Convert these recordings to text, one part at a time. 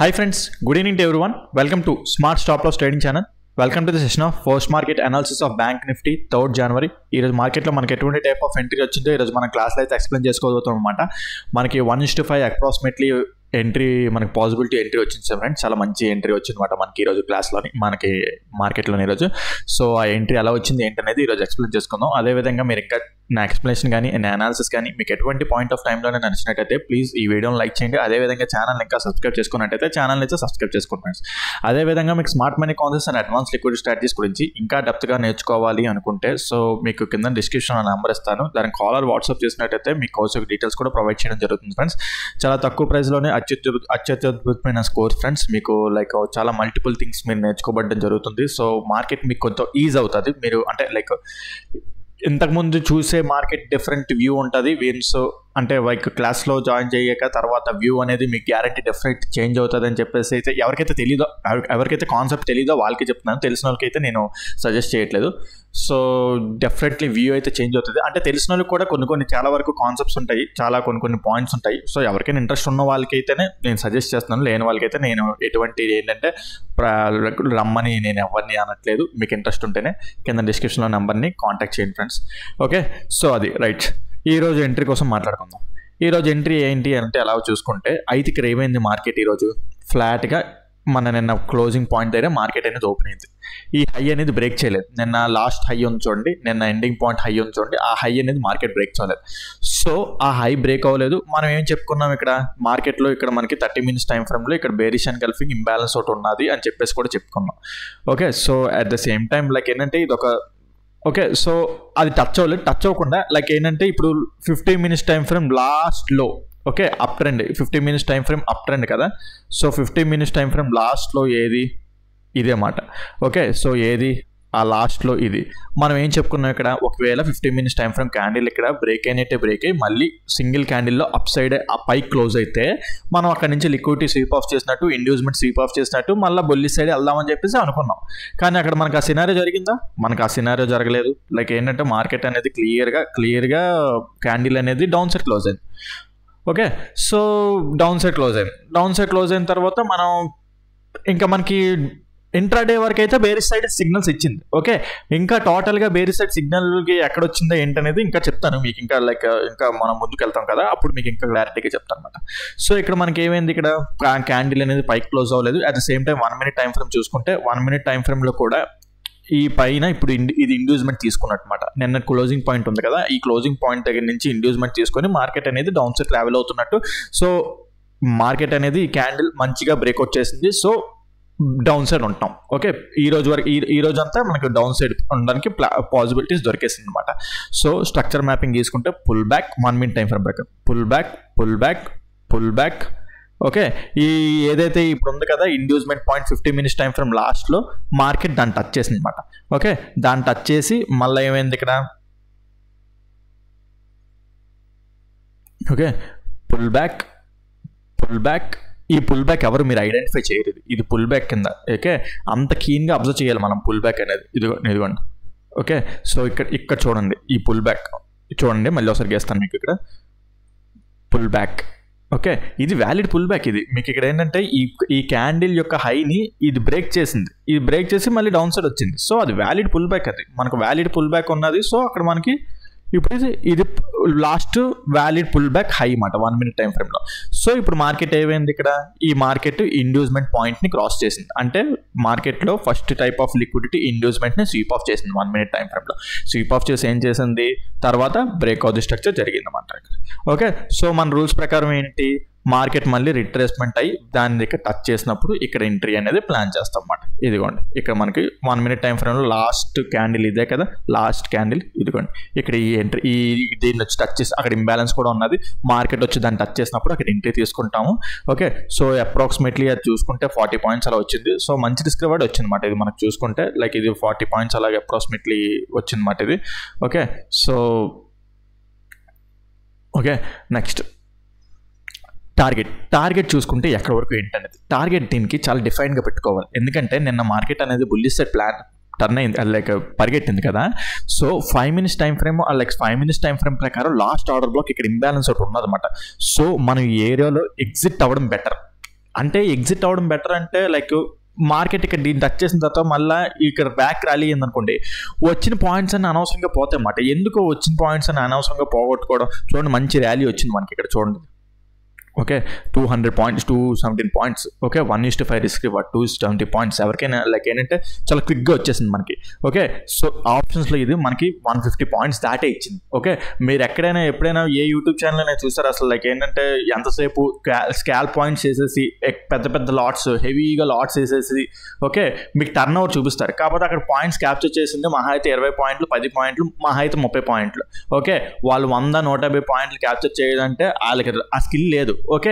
Hi friends, good evening to everyone. Welcome to Smart Stop Loss Trading Channel. Welcome to the session of First Market Analysis of Bank Nifty 3rd January. ఈ రోజు market లో మనకి ఎటువంటి type of entry వచ్చిందో ఈ రోజు మన class లో అయితే ఎక్స్ప్లెయిన్ చేసుకోబోతున్నాం అన్నమాట. మనకి 1:5 అప్రాక్సిమేట్లీ ఎంట్రీ మనకి పాసిబిలిటీ ఎంట్రీ వచ్చింది సార్ ఫ్రెండ్స్. చాలా మంచి ఎంట్రీ వచ్చింది అనమాట మనకి ఈరోజు క్లాస్లోని మనకి మార్కెట్లోని ఈరోజు. సో ఆ ఎంట్రీ ఎలా వచ్చింది ఏంటనేది ఈరోజు ఎక్స్ప్లెయిన్ చేసుకుందాం. అదేవిధంగా మీరు ఇంకా నా ఎక్స్ప్లెనేషన్ కానీ నా అనాలిసిస్ కానీ మీకు ఎటువంటి పాయింట్ ఆఫ్ టైంలోనే నచ్చినట్టయితే ప్లీజ్ ఈ వీడియోని లైక్ చేయండి. అదేవిధంగా ఛానల్ ఇంకా సబ్స్క్రైబ్ చేసుకున్నట్టయితే ఛానల్ అయితే సబ్స్క్రైబ్ చేసుకోండి ఫ్రెండ్స్. అదేవిధంగా మీకు smart money concepts and advance liquid strategies గురించి ఇంకా డెప్త్గా నేర్చుకోవాలి అనుకుంటే సో మీకు కింద డిస్క్రిప్షన్ నెంబర్ ఇస్తాను. దానికి కాలర్ వాట్సాప్ చేసినట్టయితే మీకు కోర్స్ డీటెయిల్స్ కూడా ప్రొవైడ్ చేయడం జరుగుతుంది ఫ్రెండ్స్. చాలా తక్కువ ప్రైస్లోనే అత్యద్భుతమైన స్కోర్ ఫ్రెండ్స్. మీకు లైక్ చాలా మల్టిపుల్ థింగ్స్ మీరు నేర్చుకోబడడం జరుగుతుంది. సో మార్కెట్ మీకు కొంచెం ఈజీ అవుతుంది. మీరు అంటే లైక్ ఇంతకుముందు చూసే మార్కెట్ డిఫరెంట్ వ్యూ ఉంటుంది. వీన్స్ అంటే లైక్ క్లాస్లో జాయిన్ చేయక తర్వాత వ్యూ అనేది మీకు గ్యారంటీ డిఫరెంట్ చేంజ్ అవుతుంది అని చెప్పేసి అయితే ఎవరికైతే కాన్సెప్ట్ తెలీదో వాళ్ళకి చెప్తున్నాను. తెలిసిన వాళ్ళకైతే నేను సజెస్ట్ చేయట్లేదు. సో డెఫినెట్లీ వ్యూ అయితే చేంజ్ అవుతుంది. అంటే తెలిసిన వాళ్ళకి కూడా కొన్ని చాలా వరకు కాన్సెప్ట్స్ ఉంటాయి, చాలా కొన్ని పాయింట్స్ ఉంటాయి. సో ఎవరికైనా ఇంట్రెస్ట్ ఉన్న వాళ్ళకైతేనే నేను సజెస్ట్ చేస్తున్నాను. లేని వాళ్ళకైతే నేను ఎటువంటి ఏంటంటే రమ్మని నేను ఎవరిని అనట్లేదు. మీకు ఇంట్రెస్ట్ ఉంటేనే కింద డిస్క్రిప్షన్లో నెంబర్ని కాంటాక్ట్ చేయండి ఫ్రెండ్స్. ఓకే, సో అది రైట్. ఈరోజు ఎంట్రీ కోసం మాట్లాడుకుందాం. ఈరోజు ఎంట్రీ ఏంటి అంటే అలా చూసుకుంటే 5కి ఏమైంది మార్కెట్ ఈరోజు ఫ్లాట్గా నిన్న క్లోజింగ్ పాయింట్ దగ్గర మార్కెట్ అనేది ఓపెన్ అయింది. ఈ హై అనేది బ్రేక్ చేయలేదు. నిన్న లాస్ట్ హై ఉంది చూడండి, నిన్న ఎండింగ్ పాయింట్ హై ఉంది చూడండి, ఆ హై అనేది మార్కెట్ బ్రేక్ చేయలేదు. సో ఆ హై బ్రేక్ అవ్వలేదు. మనం ఏం చెప్పుకున్నాం ఇక్కడ మార్కెట్లో ఇక్కడ మనకి 30 minutes టైం ఫ్రేమ్లో ఇక్కడ బేరిష్ అండ్ గల్ఫింగ్ ఇంబ్యాలెన్స్ ఒకటి ఉన్నది అని చెప్పేసి కూడా చెప్పుకున్నాం. Okay, so at the same time like ఏంటంటే ఇది ఒక ఓకే, సో అది టచ్ అవ్వకుండా లైక్ ఏంటంటే ఇప్పుడు 15 minutes టైం ఫ్రేమ్ లాస్ట్లో okay up trend, 15 minutes time frame up trend కదా. సో 15 minutes టైం ఫ్రేమ్ లాస్ట్లో ఏది ఇదే మాట. ఓకే, సో ఏది ఆ లాస్ట్లో ఇది మనం ఏం చెప్పుకున్నాం ఇక్కడ, ఒకవేళ 15 minutes టైం ఫ్రేమ్ క్యాండిల్ ఇక్కడ బ్రేక్ అయ్యి మళ్ళీ సింగిల్ క్యాండిల్లో అప్ సైడ్ ఆ పైకి క్లోజ్ అయితే మనం అక్కడ నుంచి లిక్విడిటీ స్వీప్ ఆఫ్ చేసినట్టు, ఇండ్యూస్మెంట్ స్వీప్ ఆఫ్ చేసినట్టు మళ్ళీ బొల్లి సైడ్ వెళ్దామని చెప్పేసి అనుకున్నాం. కానీ అక్కడ మనకు ఆ సినారియో జరిగిందా? మనకు ఆ సినారియో జరగలేదు. లైక్ ఏంటంటే మార్కెట్ అనేది క్లియర్గా క్యాండిల్ అనేది డౌన్ సైడ్ క్లోజ్ అయింది. Okay, so down side close అయిన తర్వాత మనం ఇంకా మనకి ఇంట్రాడే వరకు అయితే బేరిష్ సైడ్ సిగ్నల్స్ ఇచ్చింది. ఓకే, ఇంకా టోటల్గా బేరిష్ సైడ్ సిగ్నల్కి ఎక్కడ వచ్చిందో ఏంటనేది ఇంకా చెప్తాను మీకు. ఇంకా లైక్ ఇంకా మనం ముందుకు వెళ్తాం కదా, అప్పుడు మీకు ఇంకా క్లారిటీగా చెప్తాను అనమాట. సో ఇక్కడ మనకి ఏమైంది, ఇక్కడ క్యాండిల్ అనేది పైకి క్లోజ్ అవ్వలేదు. At the same time 1 minute time frame చూసుకుంటే 1 minute టైం ఫ్రేమ్లో కూడా ఈ పైన ఇప్పుడు ఇది ఇండ్యూస్మెంట్ తీసుకున్నమాట. నిన్న క్లోజింగ్ పాయింట్ ఉంది కదా, ఈ క్లోజింగ్ పాయింట్ దగ్గర నుంచి ఇండ్యూస్మెంట్ తీసుకొని మార్కెట్ అనేది డౌన్ సైడ్ ట్రావెల్ అవుతున్నట్టు. సో మార్కెట్ అనేది ఈ క్యాండిల్ మంచిగా బ్రేక్అవుట్ చేసింది. సో డౌన్ సైడ్ ఉంటాం. ఓకే, ఈ రోజు అంతా మనకి డౌన్ సైడ్ ఉండడానికి పాసిబిలిటీస్ దొరికేసింది అనమాట. సో స్ట్రక్చర్ మ్యాపింగ్ తీసుకుంటే pull back 1 minute time frame break, pull back. Okay, ఈ ఏదైతే ఇప్పుడు ఉంది కదా inducement point 15 minutes time frame లాస్ట్లో మార్కెట్ దాన్ని టచ్ చేసింది అనమాట. ఓకే, దాన్ని టచ్ చేసి మళ్ళీ ఏమైంది ఇక్కడ, ఓకే పుల్ బ్యాక్. ఈ పుల్ బ్యాక్ ఎవరు మీరు ఐడెంటిఫై చేయలేదు, ఇది పుల్ బ్యాక్ కింద. ఓకే, అంత కీన్గా అబ్జర్వ్ చేయాలి మనం పుల్ బ్యాక్ అనేది. ఇదిగోండి. ఓకే, సో ఇక్కడ చూడండి, ఈ పుల్ బ్యాక్ చూడండి, మళ్ళీ ఒకసారి గేస్తాను మీకు ఇక్కడ పుల్ బ్యాక్. ఓకే, ఇది వ్యాలిడ్ పుల్ బ్యాక్. ఇది మీకు ఇక్కడ ఏంటంటే ఈ క్యాండిల్ యొక్క హైని ఇది బ్రేక్ చేసింది, ఇది బ్రేక్ చేసి మళ్ళీ డౌన్ సైడ్ వచ్చింది. సో అది వ్యాలిడ్ పుల్ బ్యాక్, అది మనకు వ్యాలిడ్ పుల్ బ్యాక్ ఉన్నది. సో అక్కడ మనకి ఇప్పుడు ఇది last valid pull back high అన్నమాట 1 minute టైం ఫ్రేమ్లో. సో ఇప్పుడు మార్కెట్ ఏమైంది, ఇక్కడ ఈ మార్కెట్ ఇండ్యూస్మెంట్ పాయింట్ని క్రాస్ చేసింది. అంటే మార్కెట్లో ఫస్ట్ టైప్ ఆఫ్ లిక్విడిటీ ఇండ్యూస్మెంట్ని స్వీప్ ఆఫ్ చేసింది 1 minute టైం ఫ్రేమ్లో. స్వీప్ ఆఫ్ చేసి ఏం చేసింది, తర్వాత బ్రేక్ ఆఫ్ ది స్ట్రక్చర్ జరిగింది అన్నమాట. ఓకే, సో మన రూల్స్ ప్రకారం ఏంటి, మార్కెట్ మళ్ళీ రిట్రేస్మెంట్ అయ్యి దాని దగ్గర టచ్ చేసినప్పుడు ఇక్కడ ఎంట్రీ అనేది ప్లాన్ చేస్తాం అన్నమాట. ఇదిగోండి, ఇక్కడ మనకి 1 minute టైం ఫ్రేమ్లో లాస్ట్ క్యాండిల్ ఇదే కదా, లాస్ట్ క్యాండిల్. ఇదిగోండి, ఇక్కడ ఈ ఎంట్రీ దీన్ని వచ్చి టచ్ చేసి అక్కడ ఇంబ్యాలెన్స్ కూడా ఉన్నది. మార్కెట్ వచ్చి దాన్ని టచ్ చేసినప్పుడు అక్కడ ఎంట్రీ తీసుకుంటాము. ఓకే, సో అప్రాక్సిమేట్లీ అది చూసుకుంటే 40 points అలా వచ్చింది. సో మంచి రిస్క్ రివార్డ్ వచ్చింది అనమాట. ఇది మనకు చూసుకుంటే లైక్ ఇది 40 points అలాగే అప్రాక్సిమేట్లీ వచ్చింది అనమాట ఇది. Okay, so okay next target చూసుకుంటే ఎక్కడ వరకు ఏంటనేది టార్గెట్ దీనికి చాలా డిఫైన్గా పెట్టుకోవాలి. ఎందుకంటే నిన్న మార్కెట్ అనేది బుల్లిష్ సైడ్ టర్న్ అయింది, అది లైక్ పరిగెట్టింది కదా. So 5 minutes time frame like 5 minutes time frame ప్రకారం లాస్ట్ ఆర్డర్ బ్లాక్ ఇక్కడ ఇంబ్యాలెన్స్ ఒకటి ఉన్నదన్నమాట. సో మనం ఈ ఏరియాలో ఎగ్జిట్ అవ్వడం బెటర్. అంటే ఎగ్జిట్ అవ్వడం బెటర్ అంటే లైక్ మార్కెట్ ఇక్కడ దీన్ని టచ్ చేసిన తర్వాత మళ్ళీ ఇక్కడ బ్యాక్ ర్యాలీ అయిందనుకోండి, వచ్చిన పాయింట్స్ అన్ని అనవసరంగా పోతాయి అన్నమాట. ఎందుకో వచ్చిన పాయింట్స్ అన్ని అనవసరంగా పోగొట్టుకోవడం. చూడండి, మంచి ర్యాలీ వచ్చింది మనకి ఇక్కడ చూడండి. Okay, 200 points, 217 points. Okay, 1:5 risk reward, 270 points. ఎవరికైనా లైక్ ఏంటంటే చాలా క్విక్గా వచ్చేసింది మనకి. ఓకే, సో ఆప్షన్స్లో ఇది మనకి 150 పాయింట్స్ దాటే ఇచ్చింది. ఓకే, మీరు ఎప్పుడైనా ఏ యూట్యూబ్ ఛానల్ అయినా చూసారు అసలు లైక్ ఏంటంటే ఎంతసేపు స్కాల్ పాయింట్స్ వేసేసి పెద్ద పెద్ద లాట్స్, హెవీగా లాట్స్ వేసేసి ఓకే మీకు టర్న్ ఓవర్ చూపిస్తారు. కాకపోతే అక్కడ పాయింట్స్ క్యాప్చర్ చేసింది మహా అయితే 20 పాయింట్లు, 10 పాయింట్లు, మహా అయితే 30 పాయింట్లు. ఓకే, వాళ్ళు 100-150 పాయింట్లు క్యాప్చర్ చేయాలంటే వాళ్ళకి ఆ స్కిల్ లేదు. ఓకే,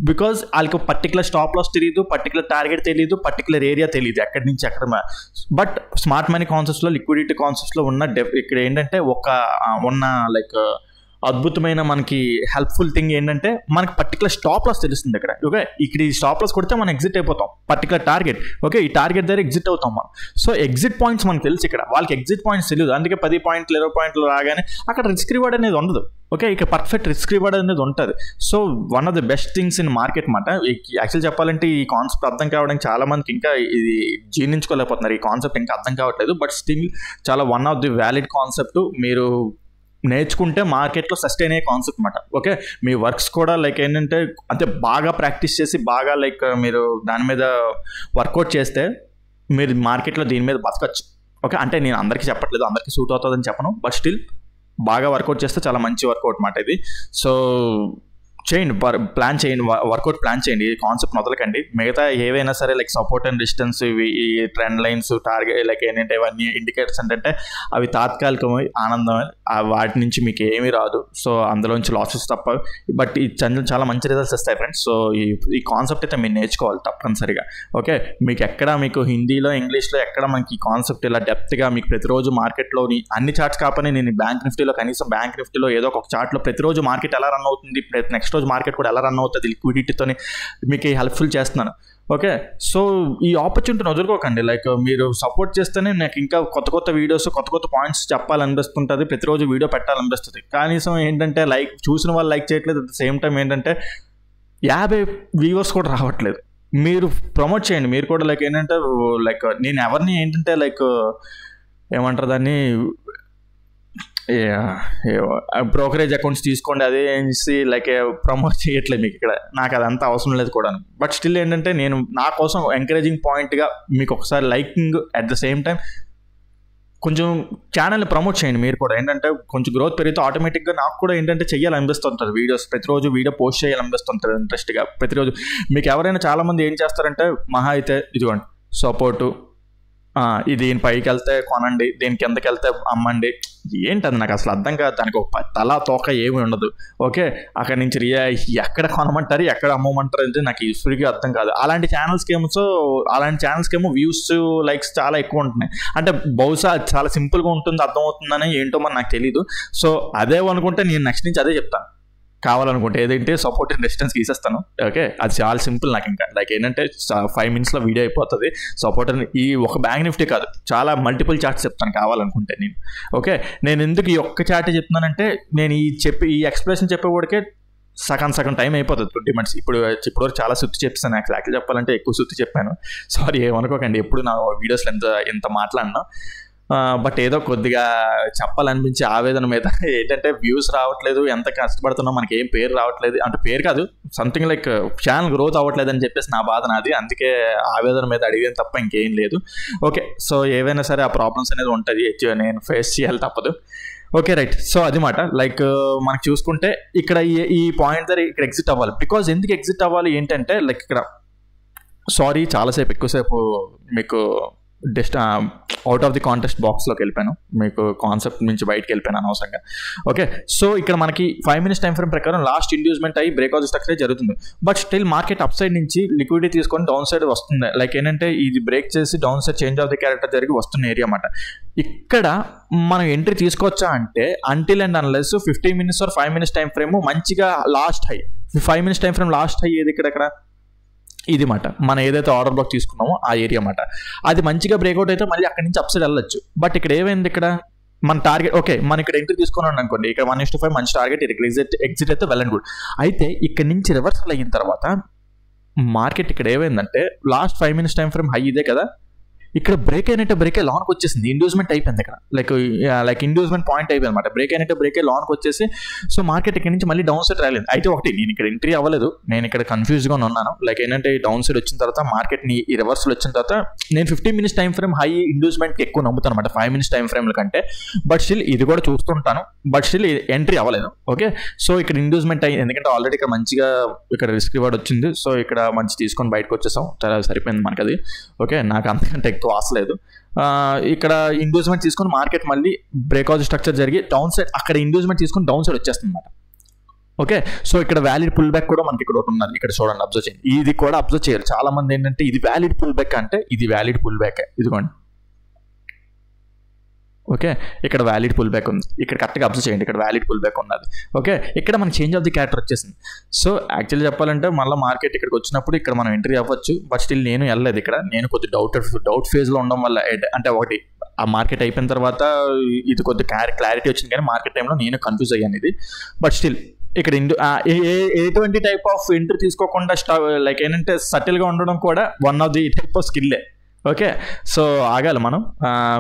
బికాజ్ వాళ్ళకి పర్టికులర్ స్టాప్ లాస్ తెలియదు, పర్టికులర్ టార్గెట్ తెలియదు, పర్టికులర్ ఏరియా తెలియదు ఎక్కడి నుంచి ఎక్కడ. బట్ స్మార్ట్ మనీ కాన్సెప్ట్స్లో, లిక్విడిటీ కాన్సెప్ట్స్లో ఇక్కడ ఏంటంటే ఉన్న లైక్ అద్భుతమైన మనకి హెల్ప్ఫుల్ థింగ్ ఏంటంటే మనకి పర్టికులర్ స్టాప్ లాస్ తెలుస్తుంది ఇక్కడ. ఓకే, ఇక్కడ ఈ స్టాప్ లాస్ కొడితే మనం ఎగ్జిట్ అయిపోతాం, పర్టికులర్ టార్గెట్. ఓకే, ఈ టార్గెట్ దగ్గర ఎగ్జిట్ అవుతాం మనం. సో ఎగ్జిట్ పాయింట్స్ మనకు తెలుసు. ఇక్కడ వాళ్ళకి ఎగ్జిట్ పాయింట్స్ తెలియదు, అందుకే 10 పాయింట్లు 20 పాయింట్లు రాగానే అక్కడ రిస్క్ రివార్డ్ అనేది ఉండదు. ఓకే, ఇక పర్ఫెక్ట్ రిస్క్ రివార్డ్ అనేది ఉంటుంది. So one of the best things in market మాట. యాక్చువల్ చెప్పాలంటే ఈ కాన్సెప్ట్ అర్థం కావడానికి చాలా మందికి ఇంకా ఇది జీర్ణించుకోలేకపోతున్నారు. ఈ కాన్సెప్ట్ ఇంకా అర్థం కావట్లేదు. బట్ స్టిల్ చాలా one of the valid concept. మీరు నేర్చుకుంటే మార్కెట్లో సస్టైన్ అయ్యే కాన్సెప్ట్ అనమాట. ఓకే, మీ వర్క్స్ కూడా లైక్ ఏంటంటే అంటే బాగా ప్రాక్టీస్ చేసి బాగా లైక్ మీరు దాని మీద వర్కౌట్ చేస్తే మీరు మార్కెట్లో దీని మీద బతకచ్చు. ఓకే, అంటే నేను అందరికీ చెప్పట్లేదు, అందరికీ సూట్ అవుతుందని చెప్పను. బట్ స్టిల్ బాగా వర్కౌట్ చేస్తే చాలా మంచి వర్కౌట్ మాట ఇది. సో చేయండి, ప్లాన్ చేయండి, వర్కౌట్ ప్లాన్ చేయండి. ఈ కాన్సెప్ట్ మొదలకండి. మిగతా ఏవైనా సరే లైక్ సపోర్ట్ అండ్ డిస్టెన్స్, ఇవి ఈ ట్రెండ్ లైన్స్, టార్గెట్ లైక్ ఏంటంటే ఇవన్నీ ఇండికేటర్స్ ఏంటంటే అవి తాత్కాలికమై ఆనందం, వాటి నుంచి మీకు ఏమీ రాదు. సో అందులోంచి లాసెస్ తప్ప. బట్ ఈ ఛానల్ చాలా మంచి రిజల్ట్స్ వస్తాయి ఫ్రెండ్స్. సో ఈ కాన్సెప్ట్ అయితే మీరు నేర్చుకోవాలి తప్పనిసరిగా. ఓకే, మీకు హిందీలో, ఇంగ్లీష్లో ఎక్కడ మనకి ఈ కాన్సెప్ట్ ఇలా డెప్త్గా మీకు ప్రతిరోజు మార్కెట్లోని అన్ని చార్ట్స్ కాకపోతే నేను బ్యాంక్ నిఫ్టీలో కనీసం బ్యాంక్ నిఫ్టీలో ఏదో ఒక చార్ట్లో ప్రతిరోజు మార్కెట్ ఎలా రన్ అవుతుంది, నెక్స్ట్ రోజు మార్కెట్ కూడా ఎలా రన్ అవుతుంది లిక్విడిటీతో మీకు హెల్ప్ఫుల్ చేస్తున్నాను. ఓకే, సో ఈ ఆపర్చునిటీని వదులుకోకండి. లైక్ మీరు సపోర్ట్ చేస్తేనే నాకు ఇంకా కొత్త వీడియోస్, కొత్త పాయింట్స్ చెప్పాలనిపిస్తుంటుంది, ప్రతిరోజు వీడియో పెట్టాలనిపిస్తుంది. కనీసం ఏంటంటే లైక్ చూసిన వాళ్ళు లైక్ చేయట్లేదు, అట్ ద సేమ్ టైం ఏంటంటే 50 వ్యూవర్స్ కూడా రావట్లేదు. మీరు ప్రమోట్ చేయండి. మీరు కూడా లైక్ ఏంటంటే లైక్ నేను ఎవరిని ఏంటంటే లైక్ ఏమంటారు దాన్ని బ్రోకరేజ్ అకౌంట్స్ తీసుకోండి అదే చేసి లైక్ ప్రమోట్ చేయట్లేదు మీకు ఇక్కడ. నాకు అదంతా అవసరం లేదు కూడా. బట్ స్టిల్ ఏంటంటే నేను నా కోసం ఎంకరేజింగ్ పాయింట్గా మీకు ఒకసారి liking, at the same time కొంచెం ఛానల్ని ప్రమోట్ చేయండి. మీరు కూడా ఏంటంటే కొంచెం గ్రోత్ పెరిగితే ఆటోమేటిక్గా నాకు కూడా ఏంటంటే చెయ్యాలనిపిస్తుంటుంది. వీడియోస్ ప్రతిరోజు వీడియో పోస్ట్ చేయాలనిపిస్తుంటుంది ఇంట్రెస్ట్గా ప్రతిరోజు. మీకు ఎవరైనా చాలామంది ఏం చేస్తారంటే మహా అయితే ఇదిగోండి సపోర్టు, దీని పైకి వెళ్తే కొనండి, దీని కిందకి వెళ్తే అమ్మండి. ఏంటది నాకు అసలు అర్థం కాదు. దానికి ఒక తలా తోక ఏమి ఉండదు. ఓకే, అక్కడి నుంచి ఎక్కడ కొనమంటారు, ఎక్కడ అమ్మమంటారు అంటే నాకు ఈశ్వరికి అర్థం కాదు. అలాంటి ఛానల్స్కేమో వ్యూస్, లైక్స్ చాలా ఎక్కువ ఉంటున్నాయి. అంటే బహుశా చాలా సింపుల్గా ఉంటుంది, అర్థమవుతుందని ఏంటో మరి నాకు తెలీదు. సో అదే అనుకుంటే నేను నెక్స్ట్ నుంచి అదే చెప్తాను. కావాలనుకుంటే ఏదంటే సపోర్ట్ అండ్ డిస్టెన్స్ తీసేస్తాను. ఓకే, అది చాలా సింపుల్. నాకు ఇంకా లైక్ ఏంటంటే 5 minutesలో వీడియో అయిపోతుంది. సపోర్ట్ అని ఈ ఒక బ్యాంక్ నిఫ్టీ కాదు, చాలా మల్టిపుల్ చార్ట్స్ చెప్తాను కావాలనుకుంటే నేను. ఓకే, నేను ఎందుకు ఈ ఒక్క చార్ట్ చెప్తున్నానంటే నేను ఈ ఎక్స్ప్లెనేషన్ చెప్పేవాడికే సగం టైం అయిపోతుంది, 20 minutes. ఇప్పుడు చాలా సుత్తి చెప్తాను. యాక్చువల్లీ చెప్పాలంటే ఎక్కువ సుత్తి చెప్పాను, సారీ ఏమనుకోకండి. ఎప్పుడు నా వీడియోస్లో ఎంత మాట్లాడినా బట్ ఏదో కొద్దిగా చెప్పాలనిపించే ఆవేదన మీద ఏంటంటే వ్యూస్ రావట్లేదు, ఎంత కష్టపడుతున్నా మనకి ఏం పేరు రావట్లేదు, అంటే పేరు కాదు సంథింగ్ లైక్ ఛానల్ గ్రోత్ అవ్వట్లేదు అని చెప్పేసి నా బాధ నాది. అందుకే ఆవేదన మీద అడిగాను తప్ప ఇంకేం లేదు. ఓకే, సో ఏవైనా సరే ఆ ప్రాబ్లమ్స్ అనేది ఉంటుంది, నేను ఫేస్ చేయాలి తప్పదు. Okay right. సో అది మాట లైక్ మనకు చూసుకుంటే ఇక్కడ ఈ పాయింట్ దగ్గర ఇక్కడ ఎగ్జిట్ అవ్వాలి. బికాజ్ ఎందుకు ఎగ్జిట్ అవ్వాలి ఏంటంటే లైక్ ఇక్కడ సారీ చాలాసేపు ఎక్కువసేపు మీకు అవుట్ ఆఫ్ ది కాంటెస్ట్ బాక్స్లోకి వెళ్ళిపోయాను, మీకు కాన్సెప్ట్ నుంచి బయటకు వెళ్ళిపోయాను అనవసరంగా. ఓకే, సో ఇక్కడ మనకి 5 minutes టైం ఫ్రేమ్ ప్రకారం లాస్ట్ ఇండ్యూస్మెంట్ అయ్యి బ్రేక్అవుట్ స్ట్రక్చర్ జరుగుతుంది. But still market up side నుంచి లిక్విడిటీ తీసుకొని డౌన్ సైడ్ వస్తుంది. లైక్ ఏంటంటే ఇది బ్రేక్ చేసి down side change of the character జరిగి వస్తున్న ఏరియా అన్నమాట. ఇక్కడ మనం ఎంట్రీ తీసుకోవచ్చా అంటే until and unless 15 minutes or 5 minutes time frame మంచిగా last high, 5 minutes time frame last high ఏది ఇక్కడ ఇది మాట. మనం ఏదైతే ఆర్డర్ బ్లాక్ తీసుకున్నామో ఆ ఏరియా మాట, అది మంచిగా బ్రేక్అవుట్ అయితే మళ్ళీ అక్కడి నుంచి అప్ సైడ్ వెళ్ళొచ్చు. బట్ ఇక్కడ ఏమైంది, ఇక్కడ మన టార్గెట్ ఓకే మనం ఇక్కడ ఎంట్రీ తీసుకున్నాం అనుకోండి, ఇక్కడ 1:5 మంచి టార్గెట్, ఇక్కడ ఎగ్జిట్ అయితే వెల్ అండ్ గుడ్. అయితే ఇక్కడ నుంచి రివర్సల్ అయిన తర్వాత మార్కెట్ ఇక్కడ ఏమైందంటే last 5 minutes time frame high ఇదే కదా, ఇక్కడ బ్రేక్ అయినట్టే బ్రేకే లాన్కి వచ్చేసింది, ఇండ్యూస్మెంట్ అయిపోయింది ఇక్కడ, లైక్ ఇండ్యూస్మెంట్ పాయింట్ అయిపోయింది అనమాట, బ్రేక్ అయినట్టే బ్రేకే లాన్కి వచ్చేసి సో మార్కెట్ ఇక్కడ నుంచి మళ్ళీ డౌన్ సైడ్ రాలేదు. అయితే ఒకటి నేను ఇక్కడ ఎంట్రీ అవ్వలేదు, నేను ఇక్కడ కన్ఫ్యూజ్గా ఉన్నాను. లైక్ ఏంటంటే డౌన్ సైడ్ వచ్చిన తర్వాత మార్కెట్ని ఈ రివర్సల్ వచ్చిన తర్వాత నేను 15 minutes టైం ఫ్రేమ్ హై ఇండ్యూస్మెంట్కి ఎక్కువ నమ్ముతాను అనమాట 5 minutes టైం ఫ్రేమ్ల కంటే. బట్ స్టిల్ ఇది కూడా చూస్తుంటాను, బట్ స్టిల్ ఎంట్రీ అవ్వలేదు. ఓకే, సో ఇక్కడ ఇండ్యూస్మెంట్ అయ్యి ఎందుకంటే ఆల్రెడీ ఇక్కడ మంచిగా ఇక్కడ రిస్క్ రివార్డ్ వచ్చింది, సో ఇక్కడ మంచి తీసుకొని బయటకు వచ్చేసాం, చాలా సరిపోయింది మనకి అది. ఓకే, నాకు అంతకంటే ఎక్కువ ఆశలేదు. ఇక్కడ ఇండ్యూస్మెంట్ తీసుకొని మార్కెట్ మళ్ళీ బ్రేక్అవుట్ స్ట్రక్చర్ జరిగి డౌన్ సైడ్ అక్కడ ఇండ్యూస్మెంట్ తీసుకొని డౌన్ సైడ్ వచ్చేస్తుంది అనమాట. ఓకే, సో ఇక్కడ వ్యాలిడ్ పుల్ బ్యాక్ కూడా మనకి ఇక్కడ ఒకటి ఉన్నది, ఇక్కడ చూడండి అబ్జర్వ్ చేయండి, ఇది కూడా అబ్జర్వ్ చేయాలి. చాలా మంది ఏంటంటే ఇది వ్యాలిడ్ పుల్ బ్యాక్ అంటే ఇది వ్యాలిడ్ పుల్ బ్యాక్, ఇదిగోండి. ఓకే, ఇక్కడ వ్యాలిడ్ పుల్ బ్యాక్ ఉంది, ఇక్కడ కరెక్ట్గా అబ్జర్వ్ చేయండి, ఇక్కడ వ్యాలిడ్ పుల్ బ్యాక్ ఉన్నది. ఓకే, ఇక్కడ మనకి చేంజ్ ఆఫ్ ది క్యారెక్టర్ వచ్చేసింది. సో యాక్చువల్లీ చెప్పాలంటే మళ్ళీ మార్కెట్ ఇక్కడికి వచ్చినప్పుడు ఇక్కడ మనం ఎంట్రీ అవ్వచ్చు, బట్ స్టిల్ నేను వెళ్ళలేదు ఇక్కడ, నేను కొద్ది డౌట్ ఫేజ్లో ఉండడం వల్ల అంటే ఒకటి ఆ మార్కెట్ అయిపోయిన తర్వాత ఇది కొద్ది క్లారిటీ వచ్చింది, కానీ మార్కెట్ టైంలో నేను కన్ఫ్యూజ్ అయ్యాను ఇది. బట్ స్టిల్ ఇక్కడ ఎటువంటి టైప్ ఆఫ్ ఎంట్రీ తీసుకోకుండా లైక్ ఏంటంటే సటిల్గా ఉండడం కూడా one of the type of స్కిల్లే. ఓకే, సో ఆగాలి మనం,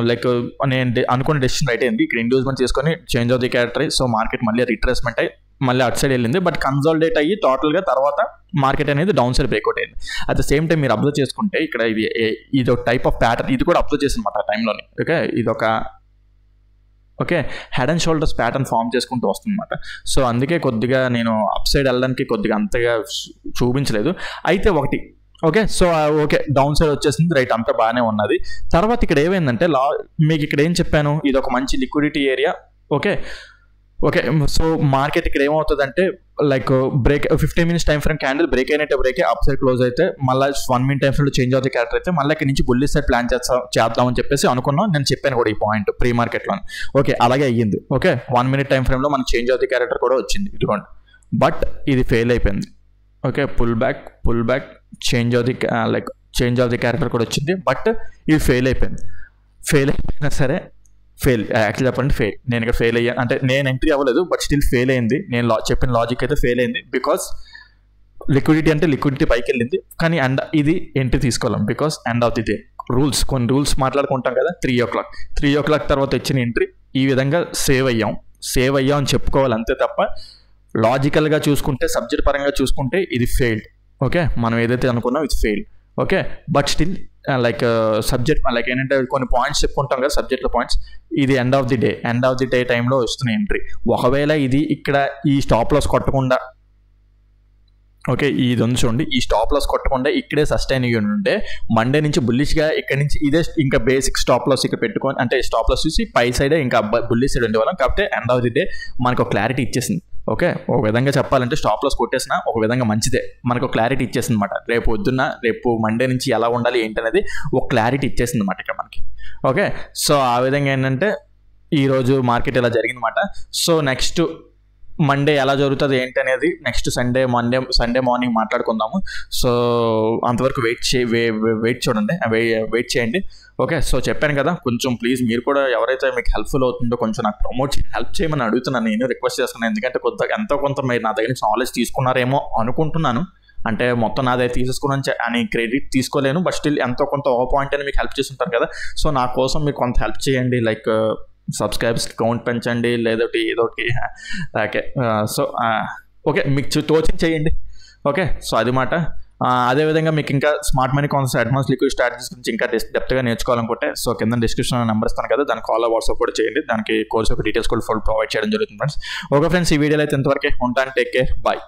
లైక్ నేను అనుకున్న డెసిషన్ రైట్ అయింది, ఇక్కడ ఇండ్యూస్మెంట్ చేసుకొని చేంజ్ ఆఫ్ ది క్యారెక్టర్ అయ్యి సో మార్కెట్ మళ్ళీ రిట్రేస్మెంట్ అయ్యి మళ్ళీ అటు సైడ్ వెళ్ళింది, బట్ కన్సాలిడేట్ అయ్యి టోటల్గా తర్వాత మార్కెట్ అనేది డౌన్ సైడ్ బ్రేక్అవుట్ అయింది. అట్ ద సేమ్ టైం మీరు అబ్జర్వ్ చేసుకుంటే ఇక్కడ ఇది ఒక టైప్ ఆఫ్ ప్యాటర్న్, ఇది కూడా అబ్జర్వ్ చేసింది అనమాట ఆ టైంలోని. ఓకే, ఇది ఒక head and shoulders pattern form చేసుకుంటూ వస్తుంది అనమాట. సో అందుకే కొద్దిగా నేను అప్ సైడ్ వెళ్ళడానికి కొద్దిగా అంతగా చూపించలేదు. అయితే ఒకటి okay, so okay down side వచ్చేసింది, రైట్, అంతా బాగానే ఉన్నది. తర్వాత ఇక్కడ ఏమైందంటే మీకు ఇక్కడ ఏం చెప్పాను, ఇది ఒక మంచి liquidity area. Okay, so market ఇక్కడ ఏమవుతుందంటే like break 15 minutes time frame candle break అయినట్టే బ్రేక్ అప్ సైడ్ క్లోజ్ అయితే మళ్ళీ 1 minute టైం ఫ్రేమ్ చేంజ్ అవుతుంది క్యారెక్టర్ అయితే మళ్ళీ ఇక్కడ నుంచి బుల్లిష్ సైడ్ ప్లాన్ చేద్దామని చెప్పేసి అనుకున్నాం. నేను చెప్పాను కూడా ఈ పాయింట్ ప్రీ మార్కెట్లో. ఓకే, అలాగే అయ్యింది. ఓకే, 1 minute టైం ఫ్రేమ్లో మనకి చేంజ్ అవుతుంది క్యారెక్టర్ కూడా వచ్చింది ఇదిగోండి, బట్ ఇది ఫెయిల్ అయిపోయింది. Okay, pull back change of the character కూడా వచ్చింది, బట్ ఇది ఫెయిల్ అయిపోయినా సరే యాక్చువల్లీ చెప్పండి నేను ఇక్కడ ఫెయిల్ అయ్యాను అంటే నేను ఎంట్రీ అవ్వలేదు, బట్ స్టిల్ ఫెయిల్ అయింది. నేను చెప్పిన లాజిక్ అయితే ఫెయిల్ అయింది, బికాస్ లిక్విడిటీ పైకి వెళ్ళింది, కానీ ఇది ఎంట్రీ తీసుకోలేం because end of the day కొన్ని రూల్స్ మాట్లాడుకుంటాం కదా. 3 o'clock తర్వాత ఇచ్చిన ఎంట్రీ ఈ విధంగా సేవ్ అయ్యాం అని చెప్పుకోవాలి అంతే తప్ప లాజికల్గా చూసుకుంటే సబ్జెక్ట్ పరంగా చూసుకుంటే ఇది ఫెయిల్డ్. ఓకే, మనం ఏదైతే అనుకున్నాం ఇది failed. Okay, but still like subject like ఏంటంటే కొన్ని పాయింట్స్ చెప్పుకుంటాం కదా సబ్జెక్ట్లో పాయింట్స్, ఇది ఎండ్ ఆఫ్ ది డే టైంలో వస్తున్న ఎంట్రీ. ఒకవేళ ఇది ఇక్కడ ఈ స్టాప్ లాస్ కొట్టకుండా ఓకే ఇది ఉంది చూడండి, ఈ స్టాప్ లాస్ కొట్టకుండా ఇక్కడే సస్టైన్ అయ్యి ఉంటే మండే నుంచి బుల్లిష్గా ఇక్కడ నుంచి ఇదే ఇంకా బేసిక్ స్టాప్ లాస్ ఇక్కడ పెట్టుకొని అంటే స్టాప్ లాస్ చూసి పై సైడే ఇంకా బుల్లిష్ సైడ్ ఉండేవాళ్ళం. కాబట్టి ఎండ్ ఆఫ్ ది డే మనకు ఒక క్లారిటీ ఇచ్చేసింది. ఓకే, ఒక విధంగా చెప్పాలంటే స్టాప్ లాస్ కొట్టేసిన ఒక విధంగా మంచిదే, మనకు క్లారిటీ ఇచ్చేసింది అనమాట. రేపు మండే నుంచి ఎలా ఉండాలి ఏంటనేది ఒక క్లారిటీ ఇచ్చేసింది అనమాట ఇక్కడ మనకి. ఓకే, సో ఆ విధంగా ఏంటంటే ఈరోజు మార్కెట్ ఇలా జరిగిందన్నమాట. సో నెక్స్ట్ మండే ఎలా జరుగుతుంది ఏంటి అనేది నెక్స్ట్ సండే మార్నింగ్ మాట్లాడుకుందాము. సో అంతవరకు వెయిట్ చేయండి. ఓకే, సో చెప్పాను కదా, కొంచెం ప్లీజ్ మీరు కూడా ఎవరైతే మీకు హెల్ప్ఫుల్ అవుతుందో కొంచెం నాకు హెల్ప్ చేయమని అడుగుతున్నాను, నేను రిక్వెస్ట్ చేస్తున్నాను. ఎందుకంటే ఎంతో కొంత మీరు నా దగ్గర నుంచి నాలెడ్జ్ తీసుకున్నారేమో అనుకుంటున్నాను. అంటే మొత్తం నాదే తీసేసుకున్నాను అని క్రెడిట్ తీసుకోలేను, బట్ స్టిల్ ఎంతో కొంత ఒక పాయింట్ అని మీకు హెల్ప్ చేస్తుంటారు కదా. సో నా కోసం మీరు కొంత హెల్ప్ చేయండి, లైక్ సబ్స్క్రైబ్స్ కౌంట్ పెంచండి, లేదోటి ఏదోటి. ఓకే, సో ఓకే మీకు తోచింగ్ చేయండి. ఓకే, సో అది మాట. అదేవిధంగా మీకు ఇంకా smart money concepts advance liquid strategies గురించి ఇంకా డెప్త్గా నేర్చుకోవాలనుకుంటే సో కింద డిస్క్రిప్షన్లో నెంబర్ ఇస్తాను కదా, దానికి కాల్ వాట్సాప్ కూడా చేయండి. దానికి కోర్స్ యొక్క డీటెయిల్స్ కూడా ప్రొవైడ్ చేయడం జరుగుతుంది ఫ్రెండ్స్. ఓకే ఫ్రెండ్స్, ఈ వీడియోలో అయితే ఇంతవరకే ఉంటాను. Take care, bye.